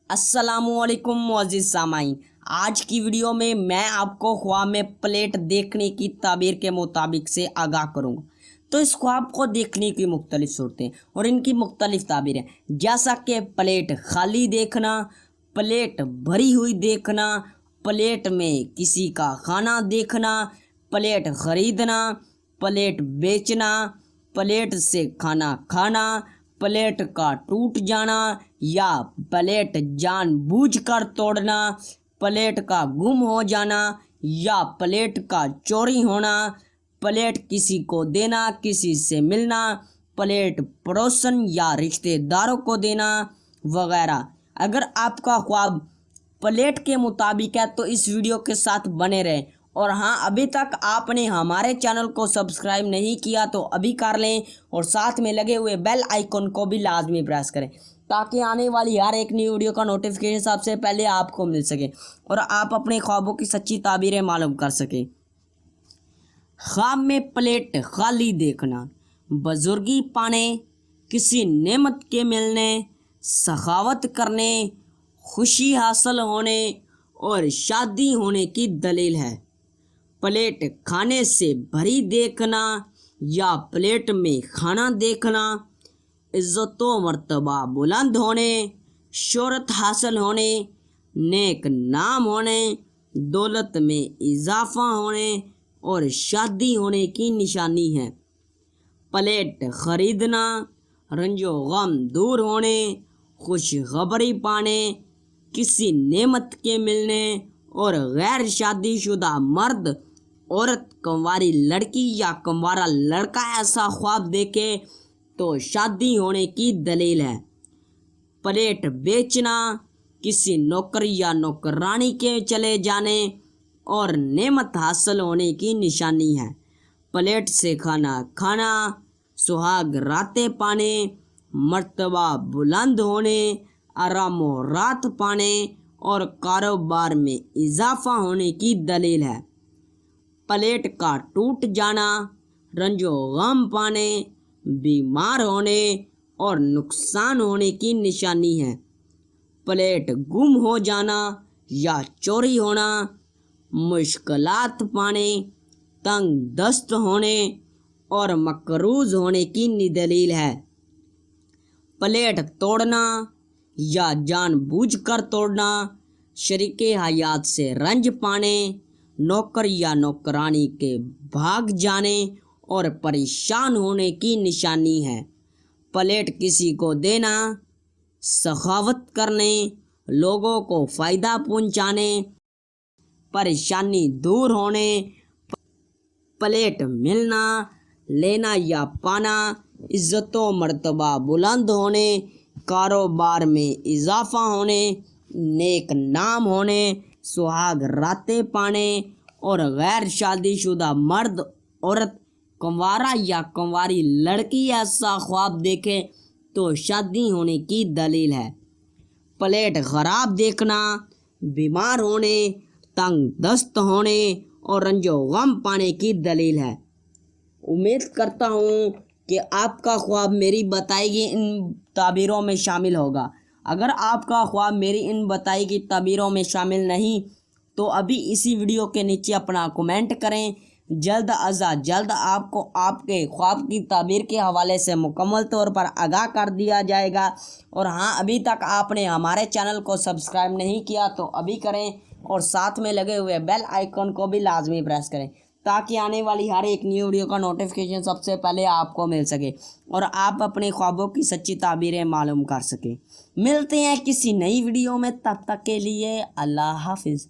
अस्सलामु अलैकुम मुअज़्ज़िज़ सामाईन। आज की वीडियो में मैं आपको ख्वाब में प्लेट देखने की ताबीर के मुताबिक से आगाह करूँगा। तो इस ख्वाब को देखने की मुख्तलिफ सूरतें और इनकी मुख्तलिफ ताबीरें, जैसा कि प्लेट खाली देखना, प्लेट भरी हुई देखना, प्लेट में किसी का खाना देखना, प्लेट ख़रीदना, प्लेट बेचना, प्लेट से खाना खाना, प्लेट का टूट जाना या प्लेट जानबूझकर तोड़ना, प्लेट का गुम हो जाना या प्लेट का चोरी होना, प्लेट किसी को देना, किसी से मिलना, प्लेट पड़ोसन या रिश्तेदारों को देना वगैरह। अगर आपका ख्वाब प्लेट के मुताबिक है तो इस वीडियो के साथ बने रहें। और हाँ, अभी तक आपने हमारे चैनल को सब्सक्राइब नहीं किया तो अभी कर लें और साथ में लगे हुए बेल आइकन को भी लाजमी प्रेस करें ताकि आने वाली हर एक नई वीडियो का नोटिफिकेशन सबसे पहले आपको मिल सके और आप अपने ख्वाबों की सच्ची ताबीरें मालूम कर सकें। ख्वाब में प्लेट खाली देखना, बुजुर्गी पाने, किसी नेमत के मिलने, सखावत करने, खुशी हासिल होने और शादी होने की दलील है। प्लेट खाने से भरी देखना या प्लेट में खाना देखना इज़्ज़त व मर्तबा बुलंद होने, शोहरत हासिल होने, नेक नाम होने, दौलत में इजाफ़ा होने और शादी होने की निशानी है। प्लेट ख़रीदना रंजो गम दूर होने, खुश खबरी पाने, किसी नेमत के मिलने और गैर शादीशुदा मर्द, औरत, कंवारी लड़की या कंवारा लड़का ऐसा ख्वाब देखे तो शादी होने की दलील है। प्लेट बेचना किसी नौकर या नौकरानी के चले जाने और नेमत हासिल होने की निशानी है। प्लेट से खाना खाना सुहाग रातें पाने, मर्तबा बुलंद होने, आराम व रात पाने और कारोबार में इजाफा होने की दलील है। प्लेट का टूट जाना रंजो गम पाने, बीमार होने और नुकसान होने की निशानी है। प्लेट गुम हो जाना या चोरी होना, मुश्किलात पाने, तंग दस्त होने और मकरूज होने की दलील है। प्लेट तोड़ना या जानबूझकर तोड़ना, शरीके हयात से रंज पाने, नौकर या नौकरानी के भाग जाने और परेशान होने की निशानी है। प्लेट किसी को देना, सखावत करने, लोगों को फ़ायदा पहुंचाने, परेशानी दूर होने, प्लेट मिलना, लेना या पाना, इज़्ज़त व मर्तबा बुलंद होने, कारोबार में इजाफ़ा होने, नेक नाम होने, सुहाग रातें पाने और गैर शादीशुदा मर्द, औरत, कंवारा या कंवारी लड़की ऐसा ख्वाब देखे तो शादी होने की दलील है। प्लेट ख़राब देखना बीमार होने, तंग दस्त होने और रंजो गम पाने की दलील है। उम्मीद करता हूँ कि आपका ख्वाब मेरी बताई गई इन ताबीरों में शामिल होगा। अगर आपका ख्वाब मेरी इन बताई गई ताबीरों में शामिल नहीं तो अभी इसी वीडियो के नीचे अपना कमेंट करें। जल्द अज़ जल्द आपको आपके ख्वाब की ताबीर के हवाले से मुकम्मल तौर पर आगाह कर दिया जाएगा। और हाँ, अभी तक आपने हमारे चैनल को सब्सक्राइब नहीं किया तो अभी करें और साथ में लगे हुए बेल आइकन को भी लाजमी प्रेस करें ताकि आने वाली हर एक न्यू वीडियो का नोटिफिकेशन सबसे पहले आपको मिल सके और आप अपने ख्वाबों की सच्ची ताबीरें मालूम कर सकें। मिलते हैं किसी नई वीडियो में, तब तक के लिए अल्लाह हाफिज़।